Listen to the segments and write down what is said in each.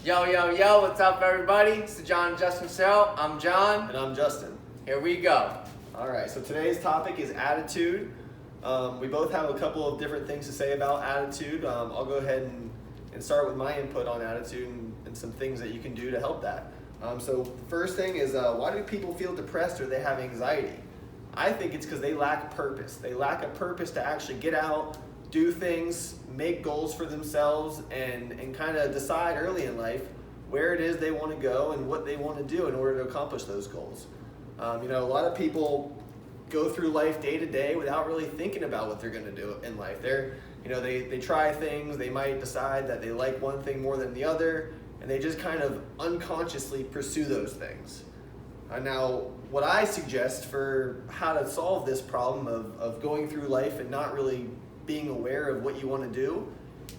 Yo, yo, yo, what's up, everybody? It's the Jon&Justin show. I'm John. And I'm Justin. Here we go. Alright, so today's topic is attitude. We both have a couple of different things to say about attitude. I'll go ahead and start with my input on attitude and some things that you can do to help that. So the first thing is, why do people feel depressed or they have anxiety? I think it's because they lack purpose. They lack a purpose to actually get out, do things, make goals for themselves, and kind of decide early in life where it is they want to go and what they want to do in order to accomplish those goals. A lot of people go through life day to day without really thinking about what they're going to do in life. They try things, they might decide that they like one thing more than the other, and they just kind of unconsciously pursue those things. Now, what I suggest for how to solve this problem of going through life and not really being aware of what you want to do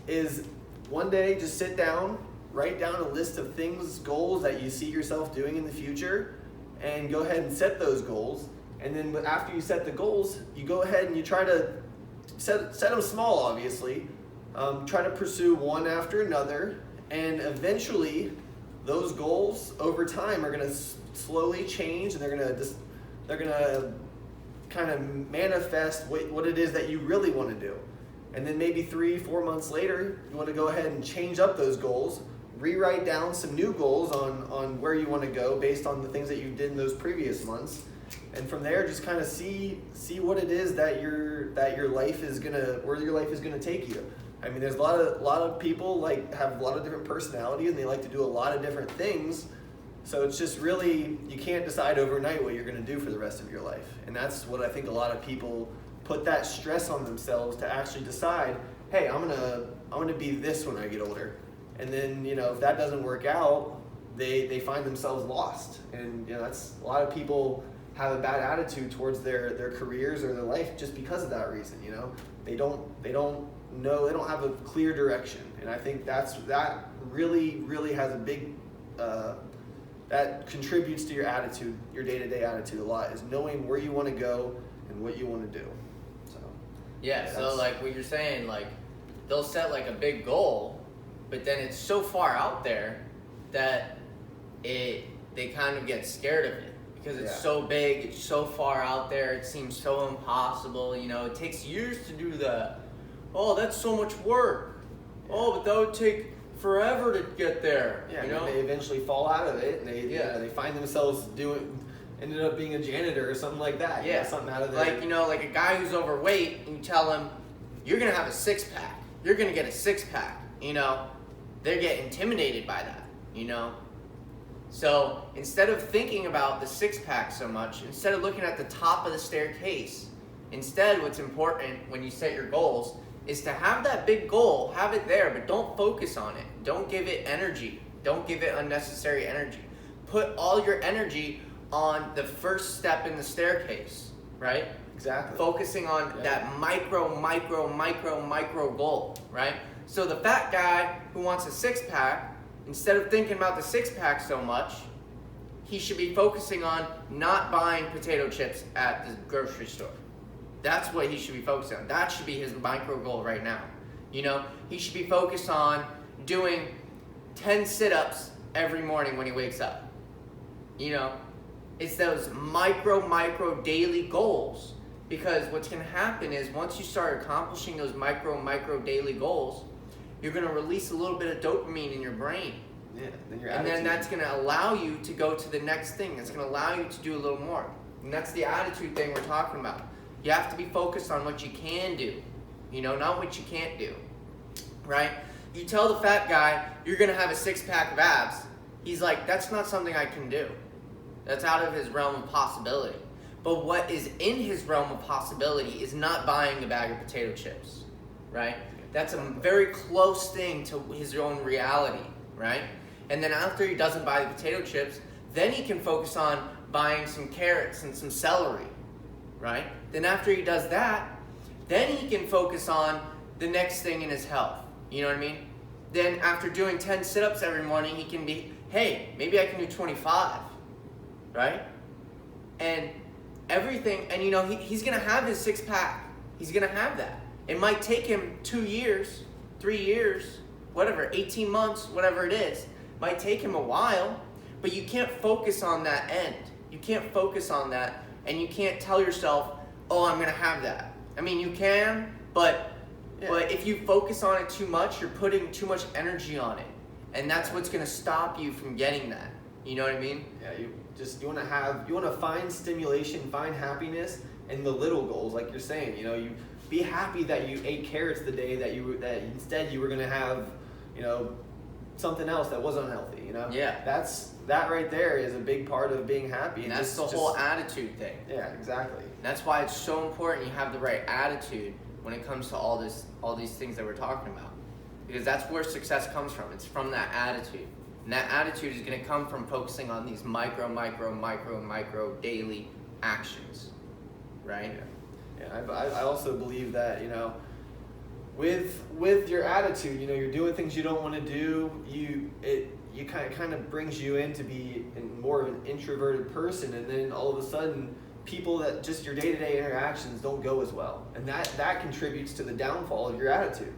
is one day just sit down, write down a list of things, goals that you see yourself doing in the future, and go ahead and set those goals. And then after you set the goals, you go ahead and you try to set them small, obviously. Try to pursue one after another, and eventually those goals over time are going to slowly change, and they're going to kind of manifest what it is that you really want to do. And then maybe 3-4 months later, you want to go ahead and change up those goals, rewrite down some new goals on where you want to go based on the things that you did in those previous months. And from there, just kind of see what it is that your life is where your life is gonna take you. I mean, there's a lot of people have a lot of different personality, and they like to do a lot of different things. So it's just really, you can't decide overnight what you're gonna do for the rest of your life. And that's what I think a lot of people put that stress on themselves to actually decide, hey, I'm gonna be this when I get older. And then, if that doesn't work out, they find themselves lost. And that's a lot of people have a bad attitude towards their careers or their life just because of that reason. They don't know, they don't have a clear direction. And I think that really has a big that contributes to your attitude, your day-to-day attitude a lot, is knowing where you want to go and what you want to do. So like what you're saying, like they'll set like a big goal, but then it's so far out there that they kind of get scared of it because it's so big, it's so far out there, it seems so impossible. It takes years to do that. Oh, that's so much work. Oh, but that would take forever to get there. Yeah, and they eventually fall out of it, and they find themselves ended up being a janitor or something like that. Yeah, something out of there. Like a guy who's overweight, and you tell him, you're gonna have a 6-pack. You're gonna get a 6-pack. They get intimidated by that. So instead of thinking about the 6-pack so much, instead of looking at the top of the staircase, instead what's important when you set your goals is to have that big goal, have it there, but don't focus on it. Don't give it energy. Don't give it unnecessary energy. Put all your energy on the first step in the staircase, right? Exactly. Focusing on that micro goal, right? So the fat guy who wants a 6-pack, instead of thinking about the 6-pack so much, he should be focusing on not buying potato chips at the grocery store. That's what he should be focusing on. That should be his micro goal right now. He should be focused on doing 10 sit-ups every morning when he wakes up. It's those micro daily goals. Because what's going to happen is once you start accomplishing those micro daily goals, you're going to release a little bit of dopamine in your brain. Yeah, then that's going to allow you to go to the next thing. It's going to allow you to do a little more. And that's the attitude thing we're talking about. You have to be focused on what you can do, not what you can't do, right? You tell the fat guy you're going to have a 6-pack of abs. He's like, that's not something I can do. That's out of his realm of possibility. But what is in his realm of possibility is not buying a bag of potato chips, right? That's a very close thing to his own reality, right? And then after he doesn't buy the potato chips, then he can focus on buying some carrots and some celery, right? Then after he does that, then he can focus on the next thing in his health. You know what I mean? Then after doing 10 sit-ups every morning, he can be, hey, maybe I can do 25, right? And everything, and he's going to have his 6-pack. He's going to have that. It might take him 2 years, 3 years, whatever, 18 months, whatever it is. Might take him a while, but you can't focus on that end. You can't focus on that, and you can't tell yourself, oh, I'm gonna have that. I mean, you can, but if you focus on it too much, you're putting too much energy on it, and that's what's gonna stop you from getting that. You know what I mean? Yeah, you want to find stimulation, find happiness in the little goals, like you're saying. You know, you be happy that you ate carrots the day that instead you were gonna have, you know, something else that was unhealthy. You know. Yeah. That right there is a big part of being happy. And that's the whole attitude thing. Yeah, exactly. And that's why it's so important you have the right attitude when it comes to all these things that we're talking about, because that's where success comes from. It's from that attitude. And that attitude is going to come from focusing on these micro daily actions, right? Yeah. I also believe that, you know, with your attitude, you know, you're doing things you don't want to do. You kind of brings you in to be more of an introverted person, and then all of a sudden, people that just your day-to-day interactions don't go as well, and that contributes to the downfall of your attitude.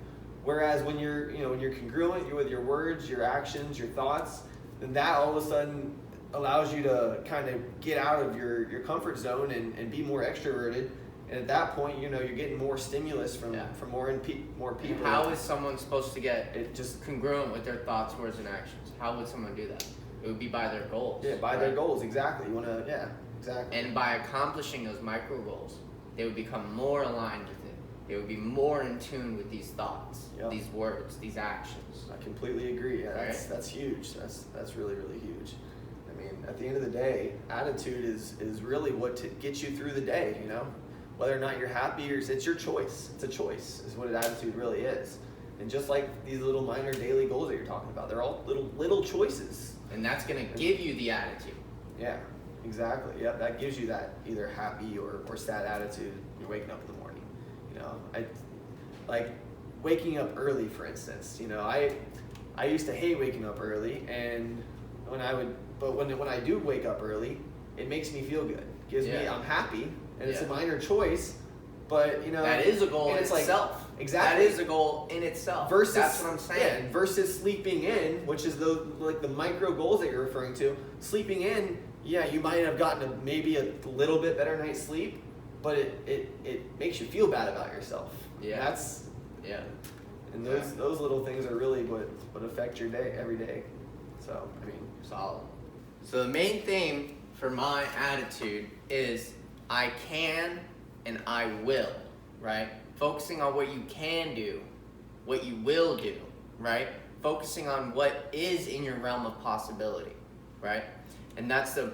Whereas when you're congruent, you're with your words, your actions, your thoughts, then that all of a sudden allows you to kind of get out of your comfort zone and be more extroverted. And at that point, you know, you're getting more stimulus from more people. And how is someone supposed to get it just congruent with their thoughts, words, and actions? How would someone do that? It would be by their goals. Yeah, by their goals, exactly. You want to, exactly. And by accomplishing those micro goals, they would become more aligned with it. They would be more in tune with these thoughts, these words, these actions. I completely agree. Yeah, that's huge. That's really, really huge. I mean, at the end of the day, attitude is really what gets you through the day, you know? Whether or not you're happy, it's your choice. It's a choice, is what an attitude really is. And just like these little minor daily goals that you're talking about, they're all little choices. And that's going to give you the attitude. Yeah, exactly. Yep, that gives you that either happy or sad attitude. You're waking up in the morning. You know, like waking up early, for instance. You know, I used to hate waking up early, and when I do wake up early, it makes me feel good. It gives me, I'm happy, and it's a minor choice, but you know, that is a goal in itself. Like, exactly, that is a goal in itself. Versus, that's what I'm saying. Yeah, versus sleeping in, which is the micro goals that you're referring to. Sleeping in, you might have gotten maybe a little bit better night's sleep, but it makes you feel bad about yourself. Yeah. And those little things are really what affect your day every day. So I mean, solid. So the main theme for my attitude is I can and I will, right? Focusing on what you can do, what you will do, right? Focusing on what is in your realm of possibility, right? And that's the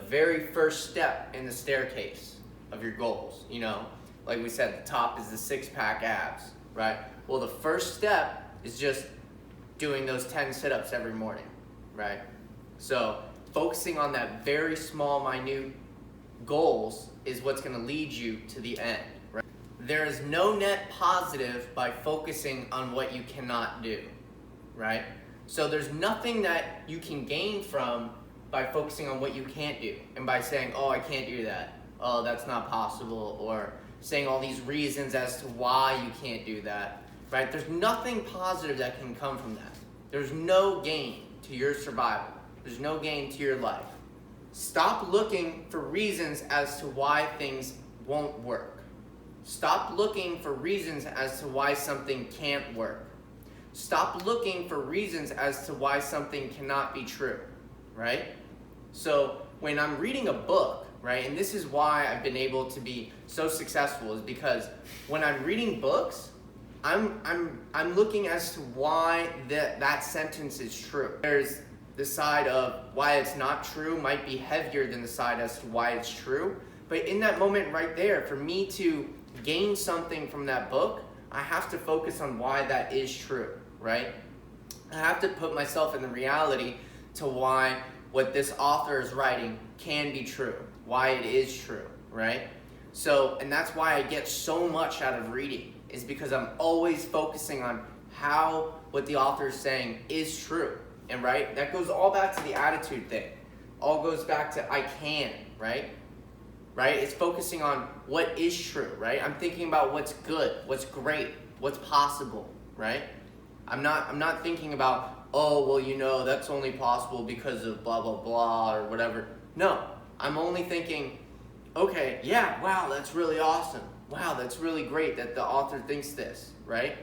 very first step in the staircase of your goals, you know? Like we said, the top is the six-pack abs, right? Well, the first step is just doing those 10 sit-ups every morning, right? So focusing on that very small, minute goals is what's going to lead you to the end, right? There is no net positive by focusing on what you cannot do, right? So there's nothing that you can gain from by focusing on what you can't do and by saying, oh, I can't do that. Oh, that's not possible, or saying all these reasons as to why you can't do that, right? There's nothing positive that can come from that. There's no gain to your survival. There's no gain to your life. Stop looking for reasons as to why things won't work. Stop looking for reasons as to why something can't work. Stop looking for reasons as to why something cannot be true, right? So when I'm reading a book, right, and this is why I've been able to be so successful, is because when I'm reading books, I'm looking as to why that sentence is true. There's the side of why it's not true might be heavier than the side as to why it's true. But in that moment right there, for me to gain something from that book, I have to focus on why that is true, right? I have to put myself in the reality to why what this author is writing can be true, why it is true, right? So, and that's why I get so much out of reading, is because I'm always focusing on how what the author is saying is true. And right, that goes all back to the attitude thing. All goes back to I can, right? Right? It's focusing on what is true, right? I'm thinking about what's good, what's great, what's possible, right? I'm not thinking about oh, well, you know, that's only possible because of blah, blah, blah, or whatever. No, I'm only thinking, okay, yeah, wow, that's really awesome. Wow, that's really great that the author thinks this, right?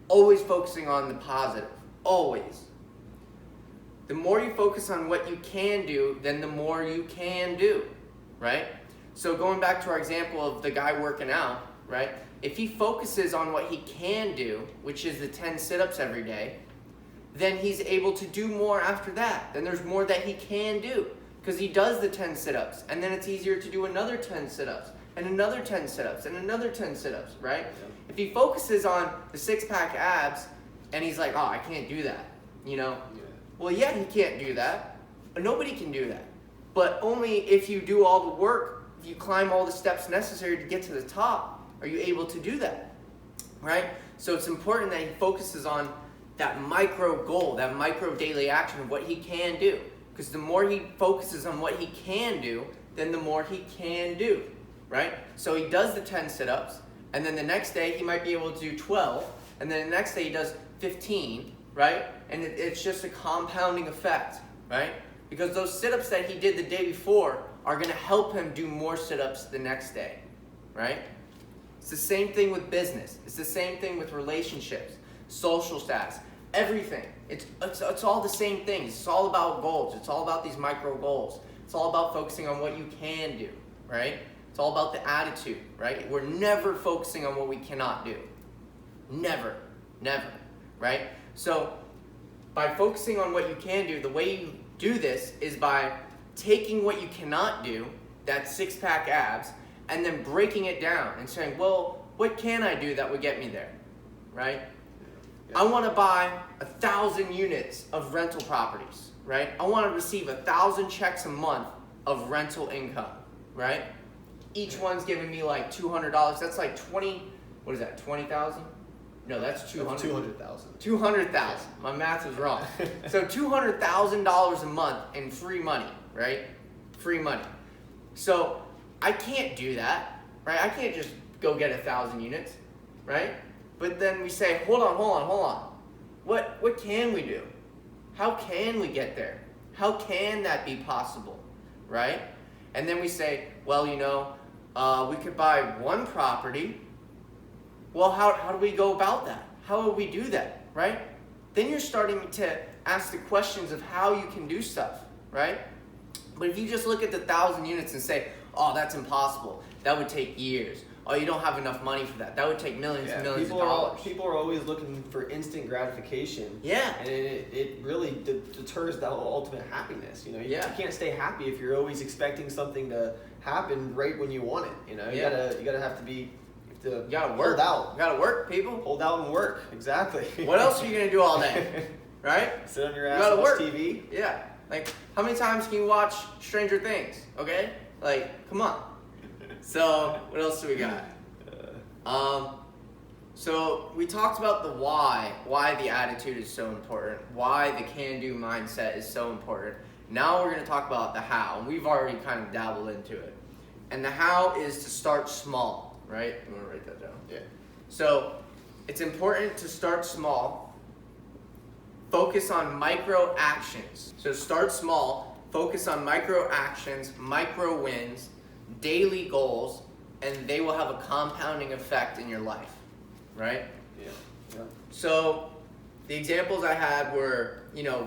Always focusing on the positive, always. The more you focus on what you can do, then the more you can do, right? So going back to our example of the guy working out, right? If he focuses on what he can do, which is the 10 sit-ups every day, then he's able to do more after that. Then there's more that he can do because he does the 10 sit-ups, and then it's easier to do another 10 sit-ups and another 10 sit-ups and another 10 sit-ups, right? If he focuses on the six-pack abs and he's like, oh, I can't do that, you know? Well, yeah, he can't do that. Nobody can do that. But only if you do all the work, if you climb all the steps necessary to get to the top, are you able to do that, right? So it's important that he focuses on that micro goal, that micro daily action of what he can do. Because the more he focuses on what he can do, then the more he can do, right? So he does the 10 sit-ups, and then the next day he might be able to do 12, and then the next day he does 15, right? And it's just a compounding effect, right? Because those sit-ups that he did the day before are going to help him do more sit-ups the next day, right? It's the same thing with business. It's the same thing with relationships, social status, everything. It's all the same thing. It's all about goals. It's all about these micro goals. It's all about focusing on what you can do, right? It's all about the attitude, right? We're never focusing on what we cannot do. Never, right? So by focusing on what you can do, the way you do this is by taking what you cannot do, that six-pack abs, and then breaking it down and saying, well, what can I do that would get me there, right? I want to buy 1,000 units of rental properties, right? I want to receive 1,000 checks a month of rental income, right? Each one's giving me like $200. That's like 20, what is that, 20,000? No, that's 200. 200,000. 200,000. My math is wrong. So $200,000 a month in free money, right? Free money. So I can't do that, right? I can't just go get 1,000 units, right? But then we say, hold on. What can we do? How can we get there? How can that be possible, right? And then we say, well, you know, we could buy one property. Well, how do we go about that? How would we do that, right? Then you're starting to ask the questions of how you can do stuff, right? But if you just look at the 1,000 units and say, oh, that's impossible. That would take years. Oh, you don't have enough money for that. That would take millions and millions of dollars. People are always looking for instant gratification. Yeah. And it really deters the ultimate happiness. You know, you can't stay happy if you're always expecting something to happen right when you want it. You know, you gotta work. Hold out. You gotta work, people. Hold out and work. Exactly. What else are you gonna do all day? Right? Sit on your ass and watch TV. Yeah. Like, how many times can you watch Stranger Things? Okay? Like, come on. So, what else do we got? So we talked about the why the attitude is so important, why the can-do mindset is so important. Now we're going to talk about the how, and we've already kind of dabbled into it. And the how is to start small, right? You want to write that down? Yeah. So it's important to start small, focus on micro actions. So start small, focus on micro actions, micro wins, daily goals, and they will have a compounding effect in your life, right? Yeah. So the examples I had were,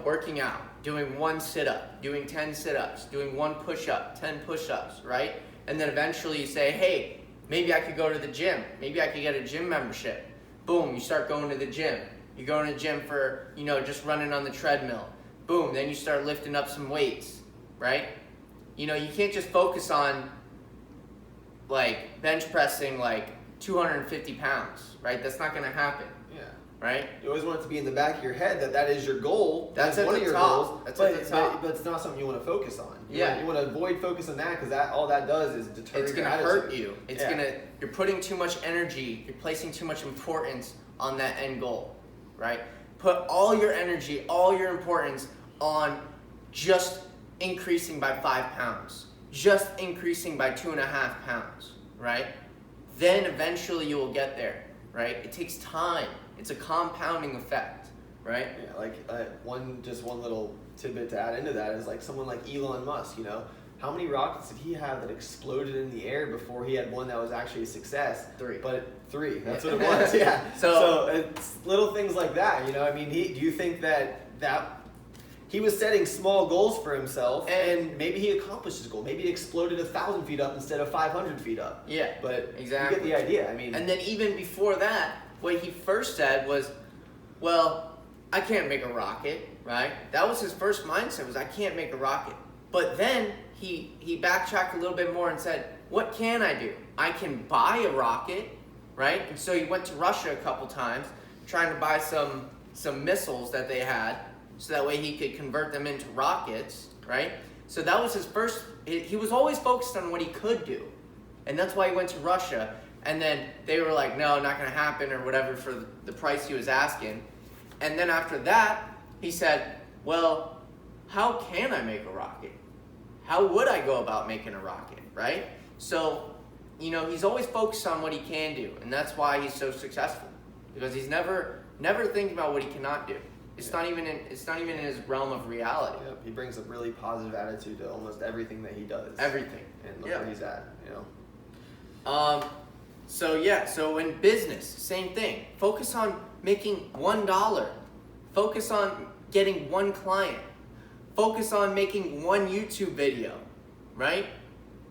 working out, doing one sit-up, doing 10 sit-ups, doing one push-up, 10 push-ups, right? And then eventually you say, hey, maybe I could go to the gym. Maybe I could get a gym membership. Boom, you start going to the gym. You go to the gym for, just running on the treadmill. Boom, then you start lifting up some weights, right? You can't just focus on bench pressing 250 pounds, right? That's not going to happen. Yeah. Right? You always want it to be in the back of your head that is your goal. That's one of your goals. That's at the top. But it's not something you want to focus on. You You want to avoid focus on that because all that does is deter your It's going to attitude. hurt you. You're putting too much energy, you're placing too much importance on that end goal, right? Put all your energy, all your importance on just increasing by 5 pounds. Just increasing by 2.5 pounds, right? Then eventually you will get there, right? It takes time. It's a compounding effect, right? Yeah, like one little tidbit to add into that is like someone like Elon Musk, you know, how many rockets did he have that exploded in the air before he had one that was actually a success? 3. But 3, that's what it was, yeah. So it's little things like that, you know, I mean, do you think that he was setting small goals for himself, and maybe he accomplished his goal. Maybe he exploded 1,000 feet up instead of 500 feet up. Yeah, but exactly. You get the idea. I mean, and then even before that, what he first said was, "Well, I can't make a rocket." Right? That was his first mindset. Was I can't make a rocket. But then he backtracked a little bit more and said, "What can I do? I can buy a rocket." Right? And so he went to Russia a couple times, trying to buy some missiles that they had, so that way he could convert them into rockets, right? So that was his first, he was always focused on what he could do. And that's why he went to Russia. And then they were like, no, not gonna happen or whatever for the price he was asking. And then after that, he said, well, how can I make a rocket? How would I go about making a rocket, right? So, you know, he's always focused on what he can do. And that's why he's so successful. Because he's never thinking about what he cannot do. It's not even in his realm of reality. Yep. He brings a really positive attitude to almost everything that he does. Everything. And look where he's at, you know. So in business, same thing. Focus on making $1. Focus on getting 1 client. Focus on making 1 YouTube video, right?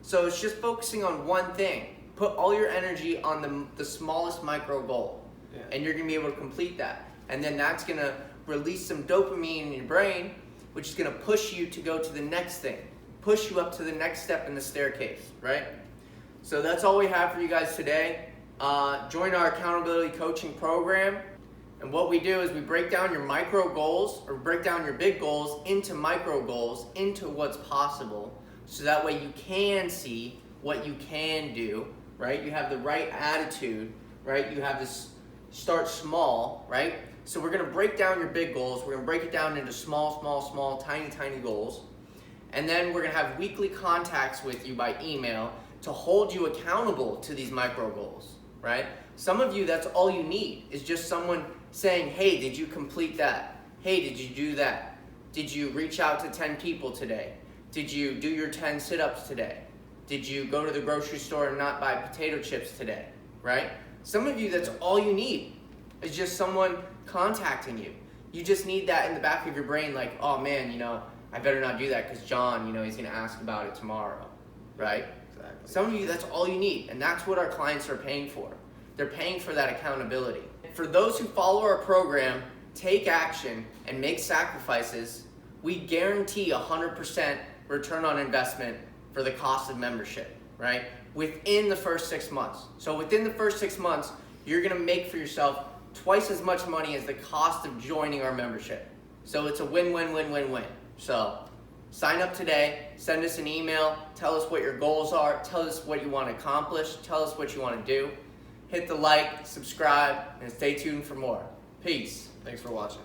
So it's just focusing on one thing. Put all your energy on the smallest micro goal. Yeah. And you're gonna be able to complete that. And then that's gonna release some dopamine in your brain, which is gonna push you to go to the next thing, push you up to the next step in the staircase, right? So that's all we have for you guys today. Join our accountability coaching program. And what we do is we break down your micro goals, or break down your big goals into micro goals, into what's possible. So that way you can see what you can do, right? You have the right attitude, right? You have this start small, right? So we're gonna break down your big goals. We're gonna break it down into small, tiny goals. And then we're gonna have weekly contacts with you by email to hold you accountable to these micro goals, right? Some of you, that's all you need, is just someone saying, hey, did you complete that? Hey, did you do that? Did you reach out to 10 people today? Did you do your 10 sit-ups today? Did you go to the grocery store and not buy potato chips today, right? Some of you, that's all you need, is just someone contacting you. You just need that in the back of your brain, like, oh man, you know, I better not do that because John, you know, he's gonna ask about it tomorrow, right? Exactly. Some of you, that's all you need, and that's what our clients are paying for. They're paying for that accountability. For those who follow our program, take action, and make sacrifices, we guarantee 100% return on investment for the cost of membership, right? Within the first 6 months. So within the first 6 months, you're gonna make for yourself twice as much money as the cost of joining our membership. So it's a win-win-win-win-win. So sign up today, send us an email, tell us what your goals are, tell us what you want to accomplish, tell us what you want to do. Hit the like, subscribe, and stay tuned for more. Peace. Thanks for watching.